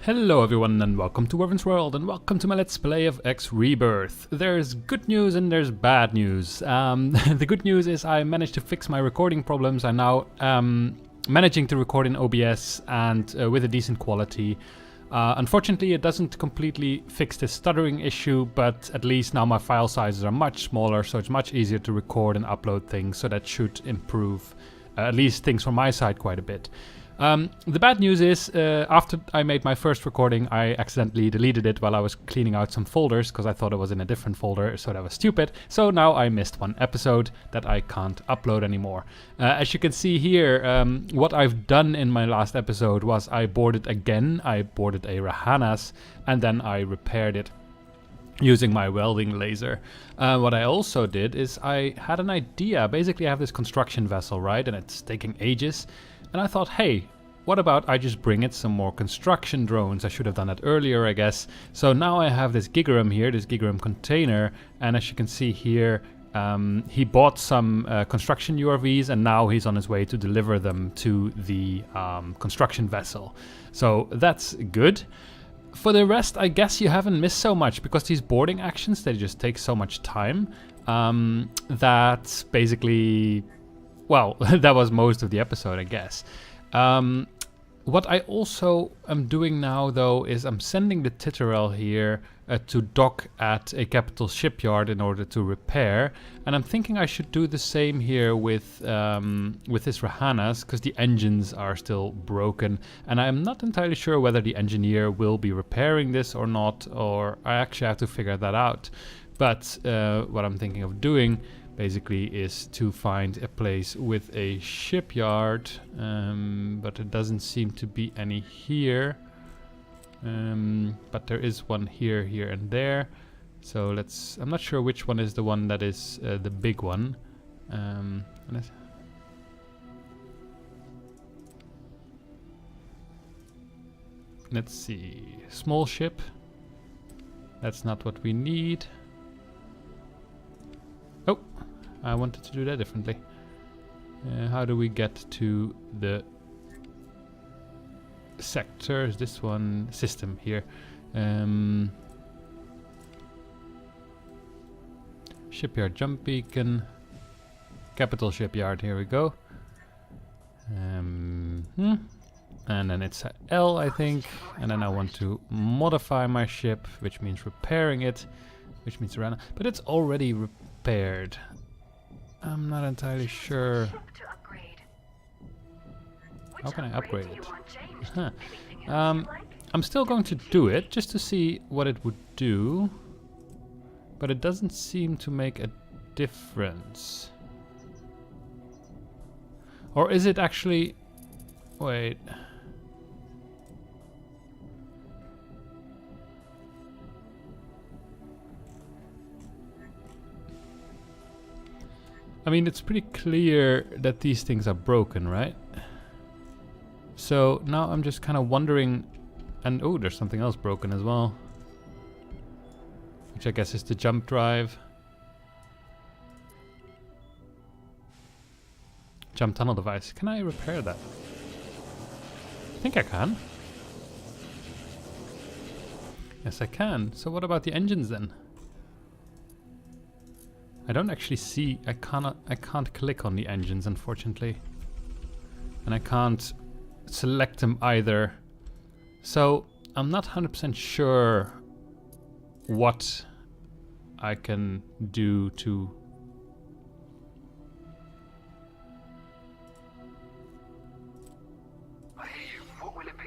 Hello everyone and welcome to Werven's World and welcome to my Let's Play of X Rebirth. There's good news and there's bad news. The good news is I managed to fix my recording problems. I'm now managing to record in OBS and with a decent quality. Unfortunately it doesn't completely fix the stuttering issue, but at least now my file sizes are much smaller, so it's much easier to record and upload things, so that should improve at least things from my side quite a bit. The bad news is, after I made my first recording, I accidentally deleted it while I was cleaning out some folders because I thought it was in a different folder, so that was stupid. So now I missed one episode that I can't upload anymore. As you can see here, what I've done in my last episode was I boarded again. I boarded a Rahanas and then I repaired it using my welding laser. What I also did is I had an idea. Basically I have this construction vessel, right, and it's taking ages. And I thought, hey, what about I just bring it some more construction drones? I should have done that earlier, I guess. So now I have this Gigarum here, this Gigarum container. And as you can see here, he bought some construction URVs and now he's on his way to deliver them to the construction vessel. So that's good. For the rest, I guess you haven't missed so much because these boarding actions, they just take so much time that basically... well, that was most of the episode, I guess. What I also am doing now, though, is I'm sending the Titterel here to dock at a capital shipyard in order to repair. And I'm thinking I should do the same here with this Rahanas, because the engines are still broken. And I'm not entirely sure whether the engineer will be repairing this or not, or I actually have to figure that out. But what I'm thinking of doing basically is to find a place with a shipyard, but there doesn't seem to be any here. But there is one here, here and there. So let's, I'm not sure which one is the one that is the big one. Let's see, small ship. That's not what we need. Oh, I wanted to do that differently. How do we get to the sectors? This one, system here. Shipyard jump beacon. Capital shipyard, here we go. And then it's a L, I think. And then I want to modify my ship, which means repairing it, which means run. But it's already repaired. I'm not entirely sure. How can I upgrade it? Huh. I'm still going to do it just to see what it would do, but it doesn't seem to make a difference. Or is it actually... wait. I mean, it's pretty clear that these things are broken, right? So now I'm just kind of wondering, and oh, there's something else broken as well, which I guess is the jump drive. Jump tunnel device. Can I repair that? I think I can. Yes, I can. So what about the engines then? I don't actually see, I can't click on the engines, unfortunately. And I can't select them either. So I'm not 100% sure what I can do to... What will it be?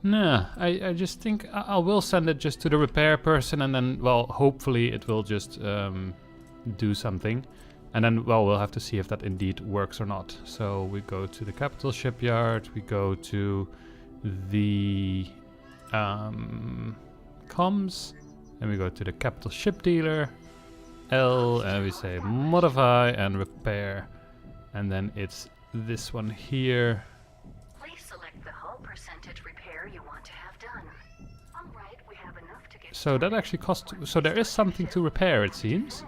Nah, I just think I will send it just to the repair person and then, well, hopefully it will just do something. And then, well, we'll have to see if that indeed works or not. So we go to the capital shipyard, we go to the comms, and we go to the capital ship dealer, L, and we say modify and repair. And then it's this one here. You want to have done. All right, we have enough to get So that actually costs... so there is something to repair, it seems.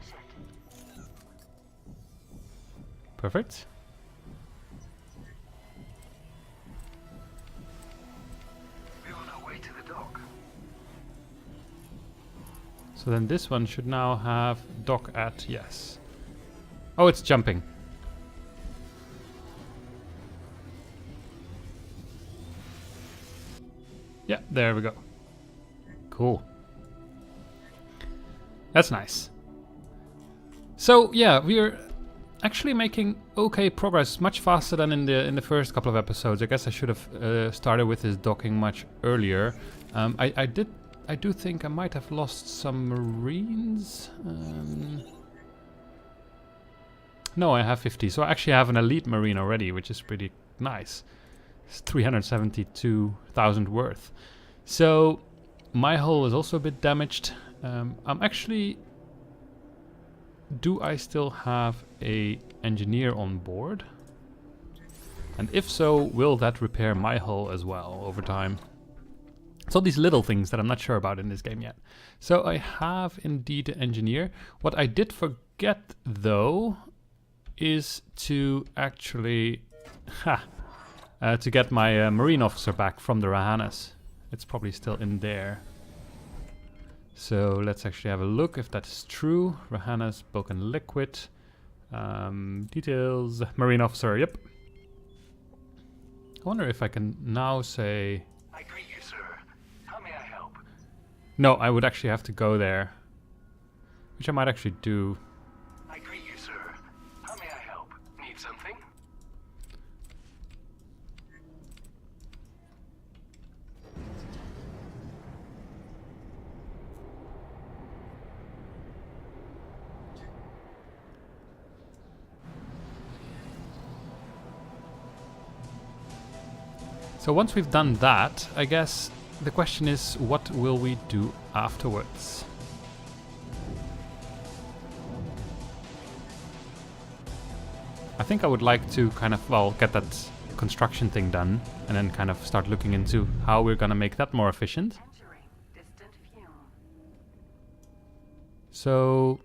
Perfect. We're on our way to the dock. So then this one should now have dock at, yes. Oh, it's jumping. Yeah, there we go. Cool. That's nice. So yeah, we're actually making okay progress, much faster than in the first couple of episodes. I guess I should have started with this docking much earlier. I do think I might have lost some Marines. No, I have 50, so I actually have an elite Marine already, which is pretty nice. It's 372,000 worth. So my hull is also a bit damaged. I'm actually... Do I still have a engineer on board? And if so, will that repair my hull as well over time? It's all these little things that I'm not sure about in this game yet. So I have indeed an engineer. What I did forget though is to actually to get my marine officer back from the Rahanas. It's probably still in there. So let's actually have a look if that's true. Rahanas, bulk and liquid. Details, marine officer, yep. I wonder if I can now say... I greet you, sir. How may I help? No, I would actually have to go there. Which I might actually do. I greet you, sir. How may I help? Need something? So once we've done that, I guess the question is, what will we do afterwards? I think I would like to kind of, well, get that construction thing done and then kind of start looking into how we're gonna make that more efficient. Entering distant fume. So...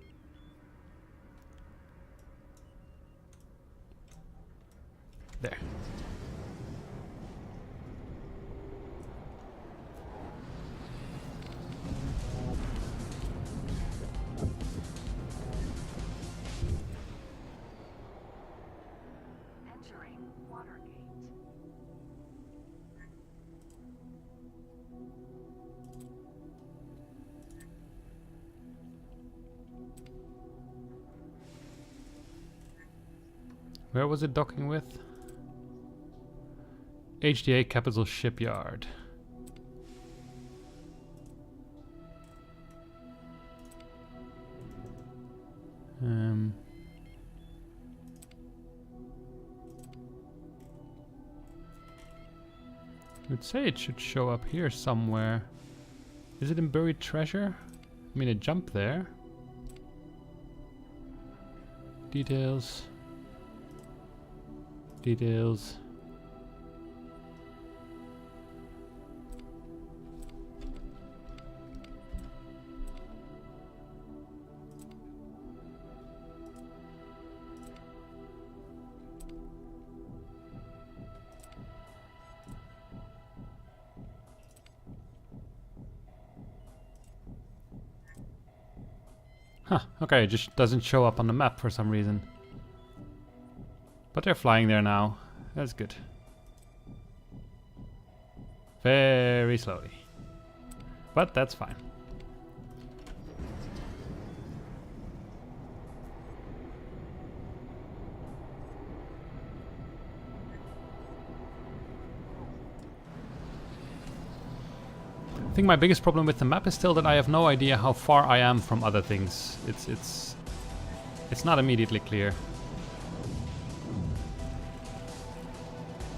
There. Entering Watergate. Where was it docking with? HDA Capital Shipyard. I would say it should show up here somewhere. Is it in buried treasure? I mean, it jumped there. Details. Details. Huh, okay, it just doesn't show up on the map for some reason. But they're flying there now. That's good. Very slowly. But that's fine. I think my biggest problem with the map is still that I have no idea how far I am from other things. It's not immediately clear.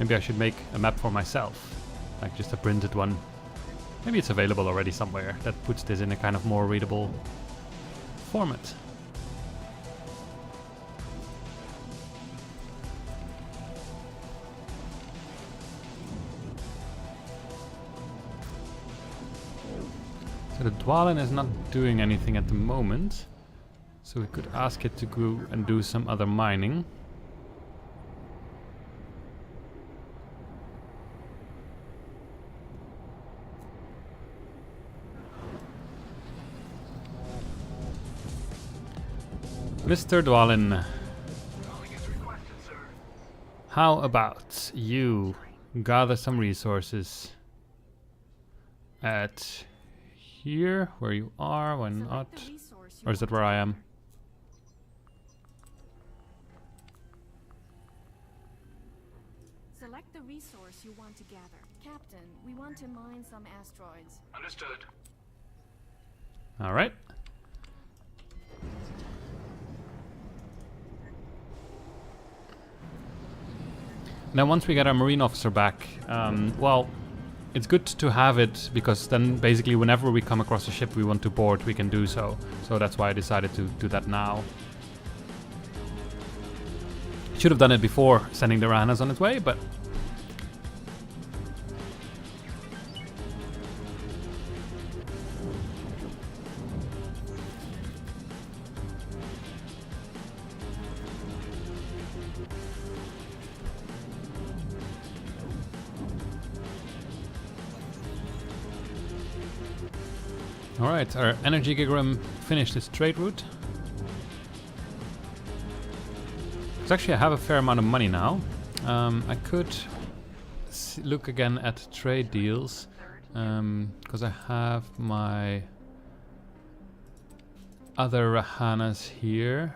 Maybe I should make a map for myself, like just a printed one. Maybe it's available already somewhere that puts this in a kind of more readable format. So the Dwalin is not doing anything at the moment, so we could ask it to go and do some other mining. Mr. Dwalin, Calling is requested, sir. how about you gather some resources at here, where you are, why not? Or is that where I am? Select the resource you want to gather. Captain, we want to mine some asteroids. Understood. Alright. Now once we get our Marine officer back, well, it's good to have it, because then basically whenever we come across a ship we want to board, we can do so. So that's why I decided to do that now. Should have done it before sending the Ranas on its way, but... Alright, our energy gigram finished its trade route. Because actually I have a fair amount of money now. I could look again at trade deals. Because I have my other Rahanas here.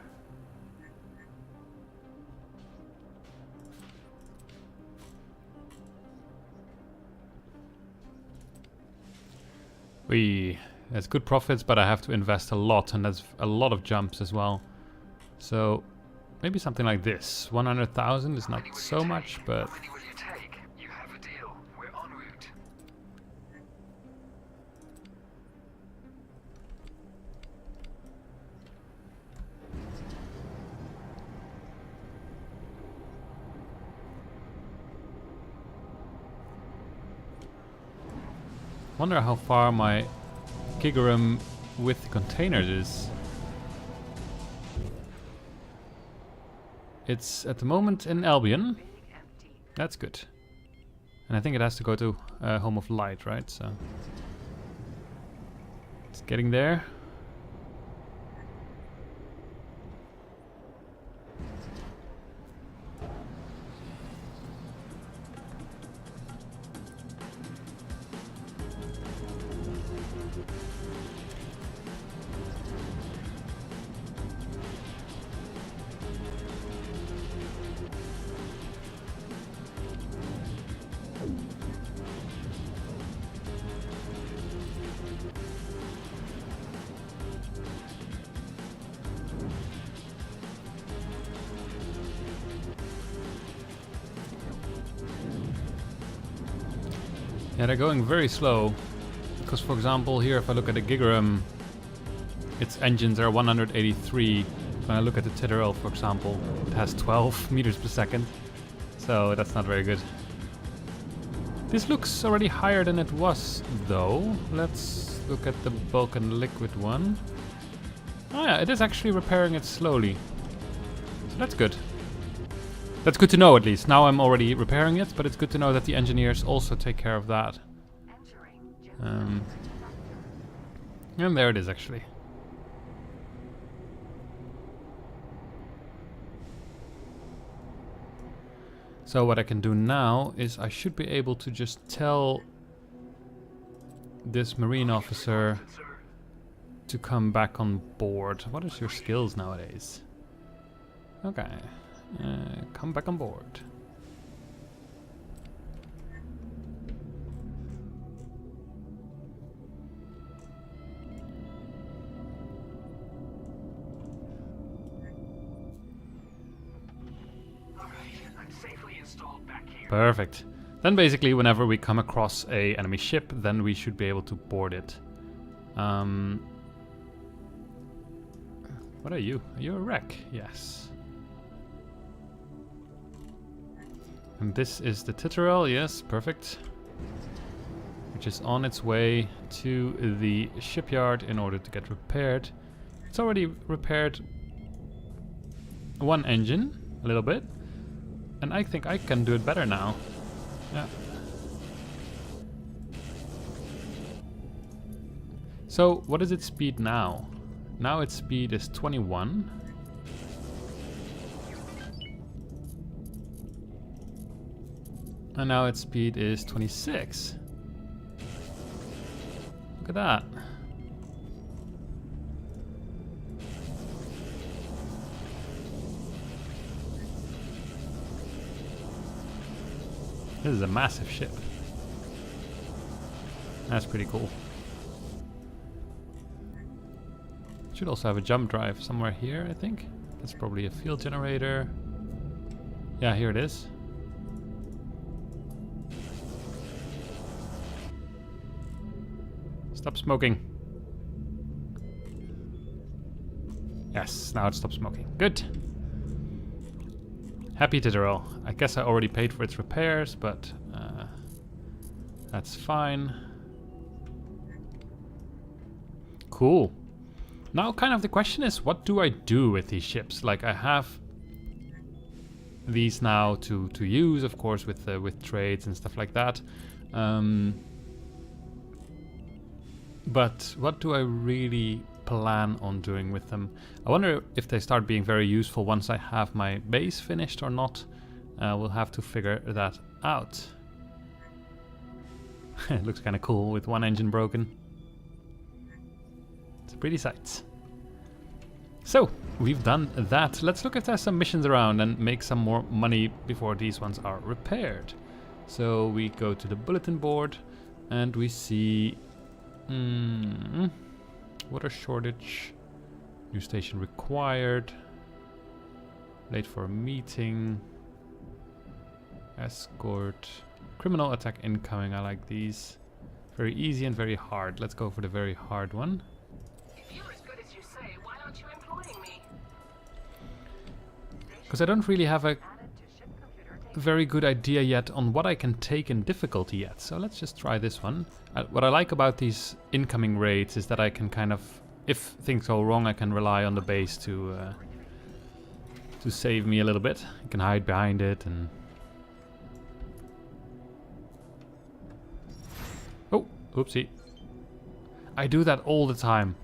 There's good profits, but I have to invest a lot, and that's a lot of jumps as well. So maybe something like this. 100,000 is not so much, but... How many will you take? You have a deal. We're en route. Wonder how far my gigarum with containers is. It's at the moment in Albion. That's good. And I think it has to go to Home of Light, right? So it's getting there. Yeah, they're going very slow. Because, for example, here if I look at the Gigarum, its engines are 183. When I look at the Titterel, for example, it has 12 meters per second. So that's not very good. This looks already higher than it was, though. Let's look at the bulk and liquid one. Oh yeah, it is actually repairing it slowly. So that's good. That's good to know, at least. Now I'm already repairing it, but it's good to know that the engineers also take care of that. And there it is, actually. So what I can do now is I should be able to just tell this Marine officer to come back on board. What is your skills nowadays? Okay. Come back on board. Alright, I'm safely installed back here. Perfect. Then basically whenever we come across a enemy ship, then we should be able to board it. What are you? Are you a wreck? Yes. And this is the Titterel, yes, perfect. Which is on its way to the shipyard in order to get repaired. It's already repaired one engine, a little bit. And I think I can do it better now. Yeah. So, what is its speed now? Now its speed is 21. And now its speed is 26. Look at that. This is a massive ship. That's pretty cool. Should also have a jump drive somewhere here, I think. That's probably a fuel generator. Yeah, here it is. Stop smoking. Yes, now it stopped smoking. Good. Happy to draw. I guess I already paid for its repairs, but that's fine. Cool. Now kind of the question is, what do I do with these ships? Like, I have these now to use, of course, with trades and stuff like that. But what do I really plan on doing with them? I wonder if they start being very useful once I have my base finished or not. We'll have to figure that out. It looks kind of cool with one engine broken. It's a pretty sight. So, we've done that. Let's look if there's some missions around and make some more money before these ones are repaired. So we go to the bulletin board and we see water shortage, new station required, late for a meeting, escort, criminal attack incoming. I like these. Very easy and very hard. Let's go for the very hard one. If you're as good as you say, why aren't you employing me? Because I don't really have a very good idea yet on what I can take in difficulty yet. So let's just try this one. What I like about these incoming raids is that I can kind of, if things go wrong, I can rely on the base to save me a little bit. I can hide behind it and... Oh, oopsie. I do that all the time.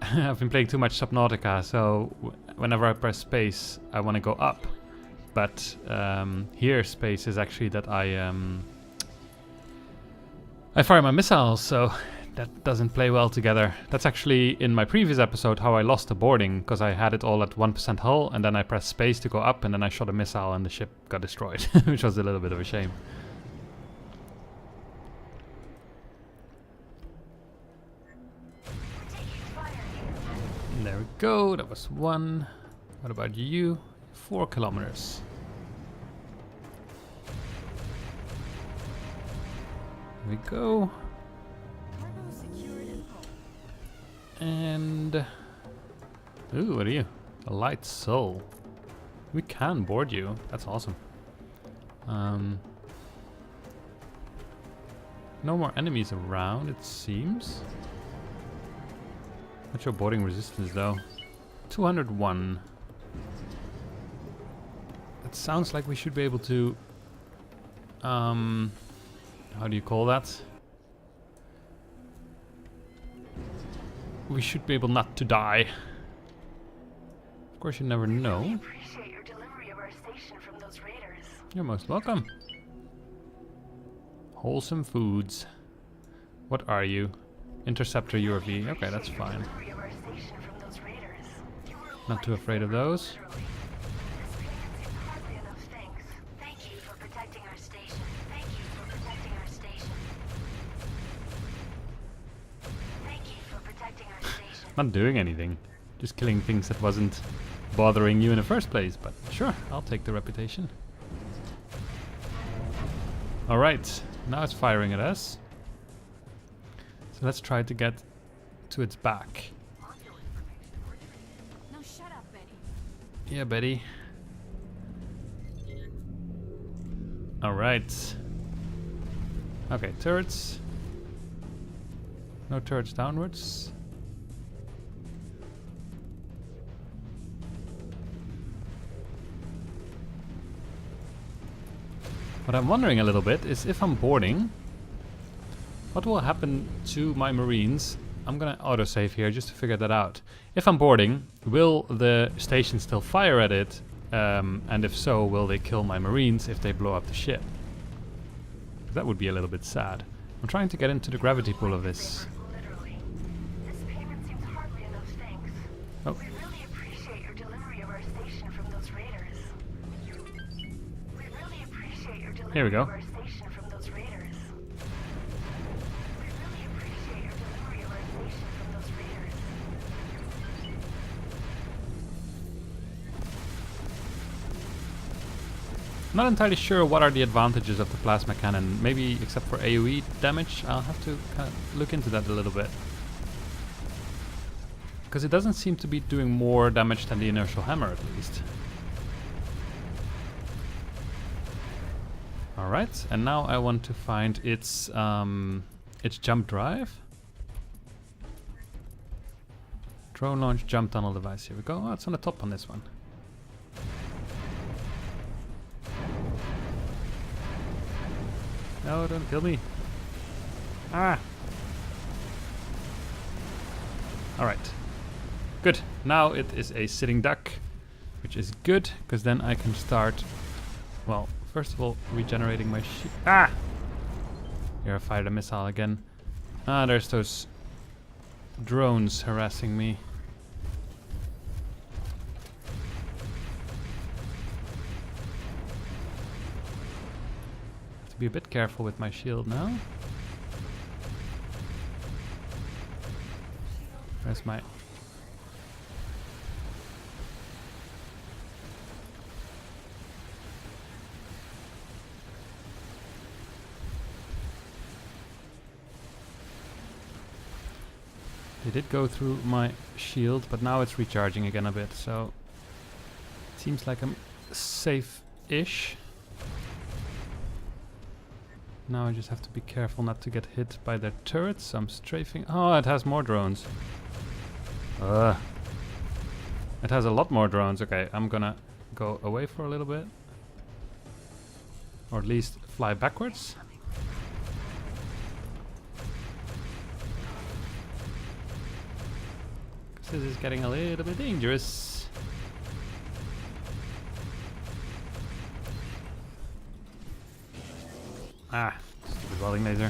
I've been playing too much Subnautica, so whenever I press space, I want to go up. But here space is actually that I fire my missiles, so that doesn't play well together. That's actually in my previous episode how I lost the boarding, because I had it all at 1% hull, and then I pressed space to go up, and then I shot a missile and the ship got destroyed, which was a little bit of a shame. There we go, that was one. What about you? 4 kilometers. There we go. And ooh, what are you? A light soul. We can board you. That's awesome. No more enemies around, it seems. What's your boarding resistance though? 201. It sounds like we should be able to how do you call that? We should be able not to die. Of course, you never know. I appreciate your delivery of our station from those raiders. You're most welcome. Wholesome foods. What are you? Interceptor URV. Okay, that's fine. Not too afraid of those. Not doing anything. Just killing things that wasn't bothering you in the first place. But sure, I'll take the reputation. Alright, now it's firing at us. So let's try to get to its back. Now shut up, Betty. Yeah, Betty. Alright. Okay, turrets. No turrets downwards. What I'm wondering a little bit is if I'm boarding, what will happen to my marines? I'm gonna autosave here just to figure that out. If I'm boarding, will the station still fire at it And if so, will they kill my marines if they blow up the ship? That would be a little bit sad. I'm trying to get into the gravity pool of this. Literally. This payment seems hardly enough, thanks. Oh, We really appreciate your delivery of our station from those raiders. We really appreciate your delivery here we go. of our station from those raiders. We really appreciate your delivery of our station from those raiders. Not entirely sure what are the advantages of the plasma cannon. Maybe except for AoE damage. I'll have to kind of look into that a little bit. Because it doesn't seem to be doing more damage than the inertial hammer, at least. Alright, and now I want to find its jump drive. Drone launch jump tunnel device. Here we go. Oh, it's on the top on this one. No, don't kill me. Ah! Alright. Good. Now it is a sitting duck, which is good, because then I can start, well, first of all, regenerating my shield. Ah! Here I fired a missile again. Ah, there's those drones harassing me. Be a bit careful with my shield now. Where's my... They did go through my shield, but now it's recharging again a bit, so... It seems like I'm safe-ish. Now I just have to be careful not to get hit by their turrets. I'm strafing. Oh, it has more drones. It has a lot more drones. Okay, I'm gonna go away for a little bit. Or at least fly backwards. Because this is getting a little bit dangerous. Ah, stupid welding laser.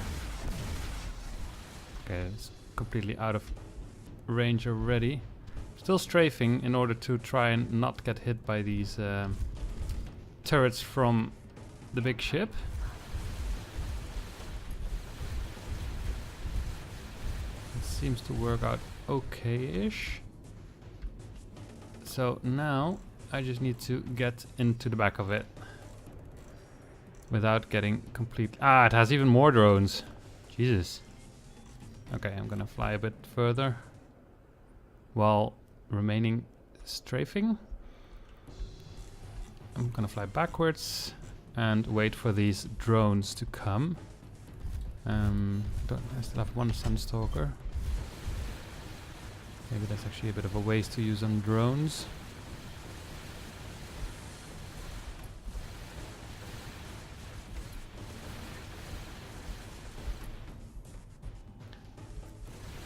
Okay, it's completely out of range already. Still strafing in order to try and not get hit by these turrets from the big ship. It seems to work out okay-ish. So now I just need to get into the back of it. Without getting complete... Ah, it has even more drones. Jesus. Okay, I'm gonna fly a bit further. While remaining strafing. I'm gonna fly backwards. And wait for these drones to come. I still have one Sunstalker. Maybe that's actually a bit of a waste to use on drones.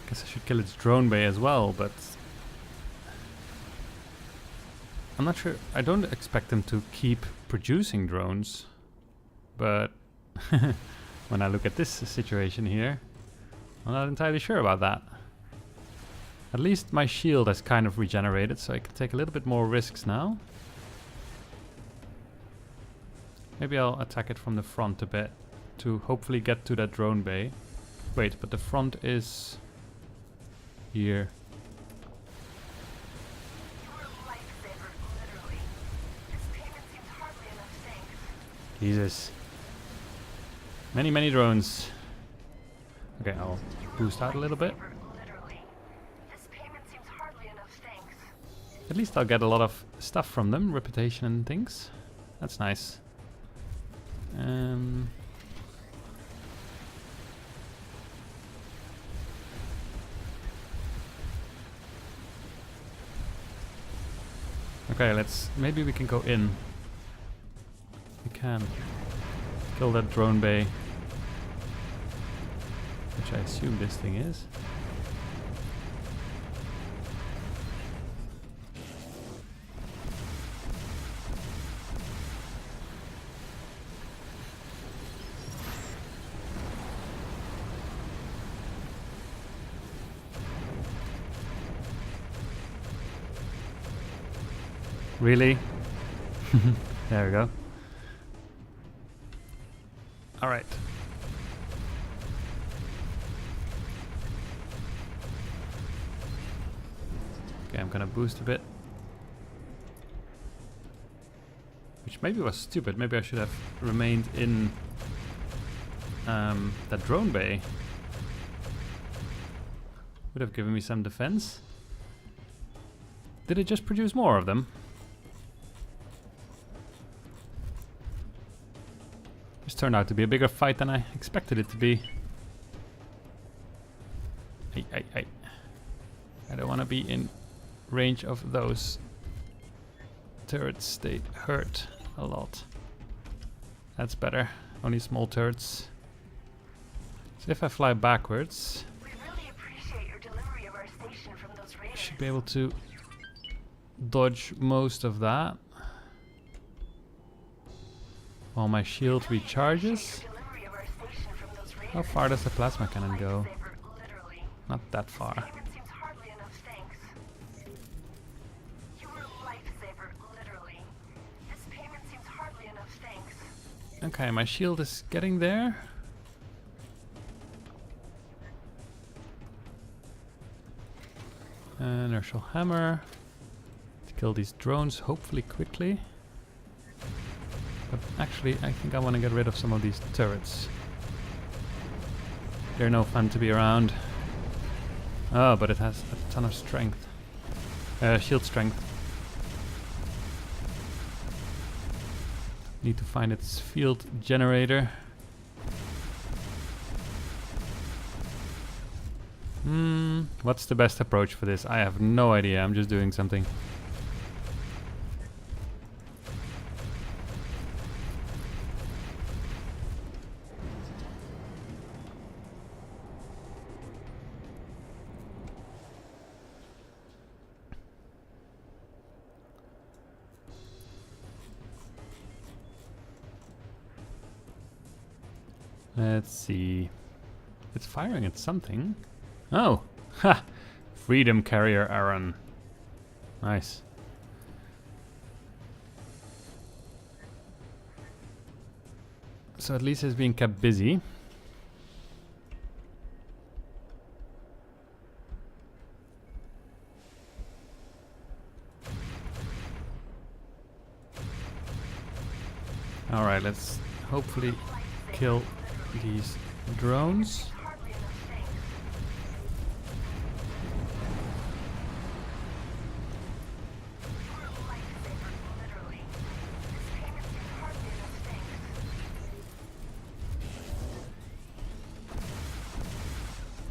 Guess I should kill its drone bay as well, but I'm not sure. I don't expect them to keep producing drones, but when I look at this situation here, I'm not entirely sure about that. At least my shield has kind of regenerated, so I can take a little bit more risks now. Maybe I'll attack it from the front a bit to hopefully get to that drone bay. Wait, but the front is here. Jesus. Many, many drones. Okay, I'll boost out a little bit. At least I'll get a lot of stuff from them, reputation and things. That's nice. Okay, maybe we can go in. We can kill that drone bay, which I assume this thing is. Really? There we go. Alright. Okay, I'm gonna boost a bit. Which maybe was stupid. Maybe I should have remained in that drone bay. Would have given me some defense. Did it just produce more of them? This turned out to be a bigger fight than I expected it to be. I don't want to be in range of those turrets. They hurt a lot. That's better. Only small turrets. So if I fly backwards, We really appreciate your delivery of our station from those I raiders. should be able to dodge most of that. While my shield recharges. Your delivery of our station from those raiders. How far does the plasma cannon go? Lifesaver, literally. Not that far. Payment seems hardly enough, thanks. You were a lifesaver, literally. This payment seems hardly enough, thanks. Okay, my shield is getting there. Inertial hammer to kill these drones, hopefully quickly. But actually, I think I want to get rid of some of these turrets. They're no fun to be around. Oh, but it has a ton of strength. Shield strength. Need to find its field generator. What's the best approach for this? I have no idea. I'm just doing something. Let's see. It's firing at something. Oh! Ha! Freedom Carrier Aaron. Nice. So at least it's being kept busy. Alright, let's hopefully kill these drones.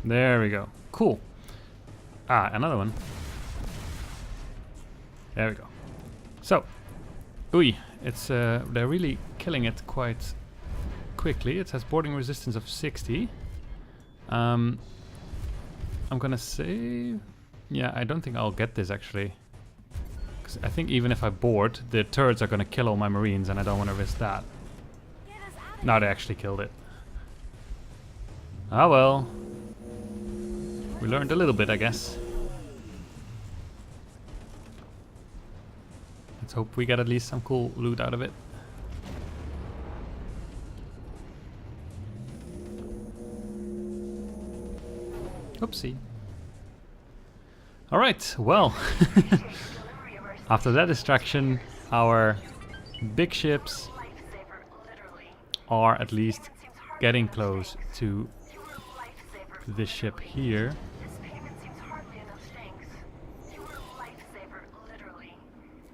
There we go. Cool. Ah, another one. There we go. So, it's they're really killing it quite quickly. It has boarding resistance of 60. I'm gonna say, yeah, I don't think I'll get this actually. 'Cause I think even if I board, the turrets are gonna kill all my marines, and I don't want to risk that. No, they actually killed it. Ah well. We learned a little bit, I guess. Let's hope we get at least some cool loot out of it. Oopsie. Alright, well. After that distraction, our big ships are at least getting close to this ship here. This payment seems hardly enough, thanks. You were a lifesaver, literally.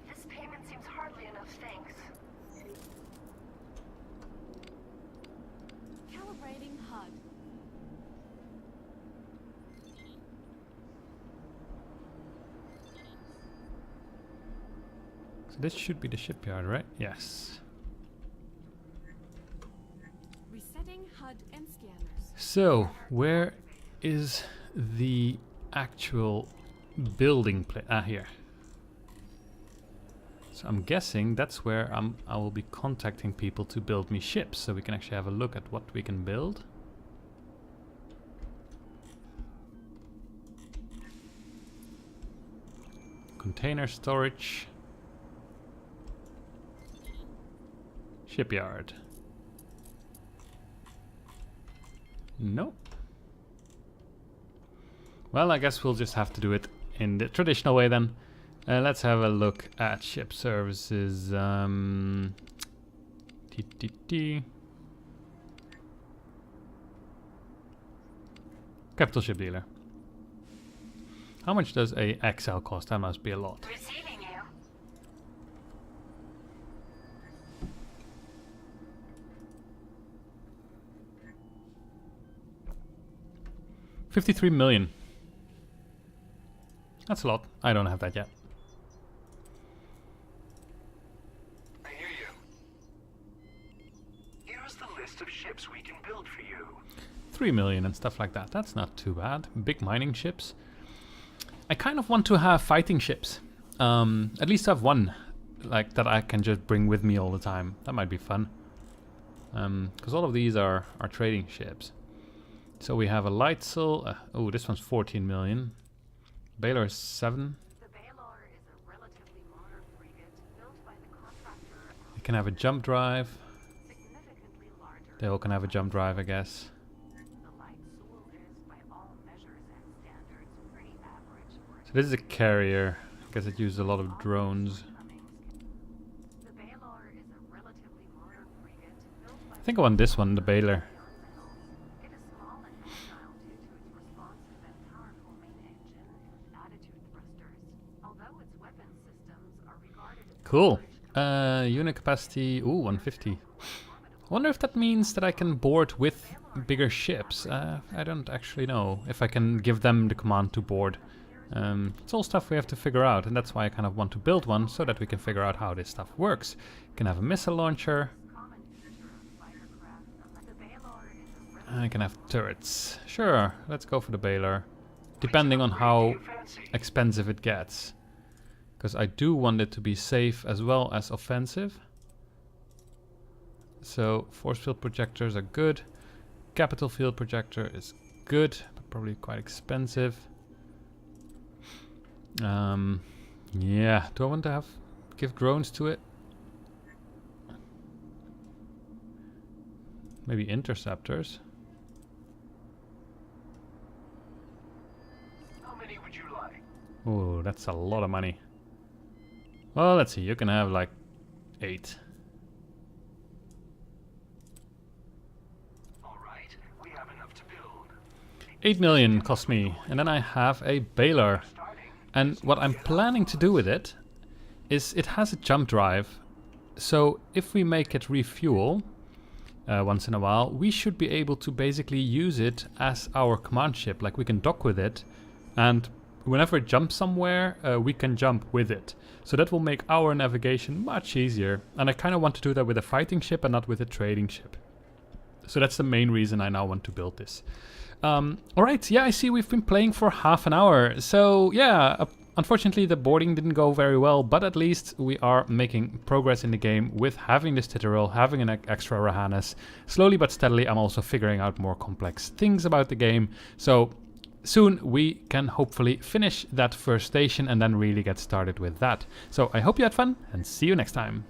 This payment seems hardly enough, thanks. Calibrating HUD. So this should be the shipyard, right? Yes. Resetting HUD and scanners. So, where is the actual building place? Ah, here. So I'm guessing that's where I will be contacting people to build me ships, so we can actually have a look at what we can build. Container storage. Shipyard. Nope. Well, I guess we'll just have to do it in the traditional way then. Let's have a look at ship services. Capital ship dealer. How much does a XL cost? That must be a lot. Receiving you. $53 million. That's a lot. I don't have that yet. I hear you. Here's the list of ships we can build for you. 3 million and stuff like that. That's not too bad. Big mining ships. I kind of want to have fighting ships. At least have one, like, that I can just bring with me all the time. That might be fun. Because all of these are trading ships. So we have a Lightsail. Oh, this one's 14 million. Balor is 7. The Balor is a relatively modern frigate built by the contractor. They can have a jump drive. Significantly larger. They all can have a jump drive, I guess. The Lightsail is, by all measures and standards, pretty average for So this is a carrier. I guess it uses a lot of drones. The Balor is a relatively modern frigate built by I think I want this one, the Balor. It is small and agile due to its responsive and powerful main engine and attitude thrusters, although its weapon systems are regarded as Cool. Unit capacity, ooh, 150. I wonder if that means that I can board with bigger ships. I don't actually know if I can give them the command to board. It's all stuff we have to figure out, and that's why I kind of want to build one, so that we can figure out how this stuff works. You can have a missile launcher. common feature of fightercraft. The Balor is a I can have turrets. Sure, let's go for the Balor. Depending on how expensive it gets. Because I do want it to be safe as well as offensive. So, force field projectors are good. Capital field projector is good, but probably quite expensive. Yeah, do I want to give drones to it? Maybe interceptors. How many would you like? Oh, that's a lot of money. Well, let's see. You can have like 8. All right, we have enough to build. 8 million cost me, and then I have a Balor. Starting. And what I'm planning to do with it is it has a jump drive. So if we make it refuel once in a while, we should be able to basically use it as our command ship. Like, we can dock with it, and whenever it jumps somewhere, we can jump with it. So that will make our navigation much easier. And I kind of want to do that with a fighting ship and not with a trading ship. So that's the main reason I now want to build this. Alright, yeah, I see we've been playing for half an hour. So yeah, unfortunately the boarding didn't go very well, but at least we are making progress in the game with having this Titteril, having an extra Rahanas. Slowly but steadily I'm also figuring out more complex things about the game. So soon we can hopefully finish that first station and then really get started with that. So I hope you had fun and see you next time.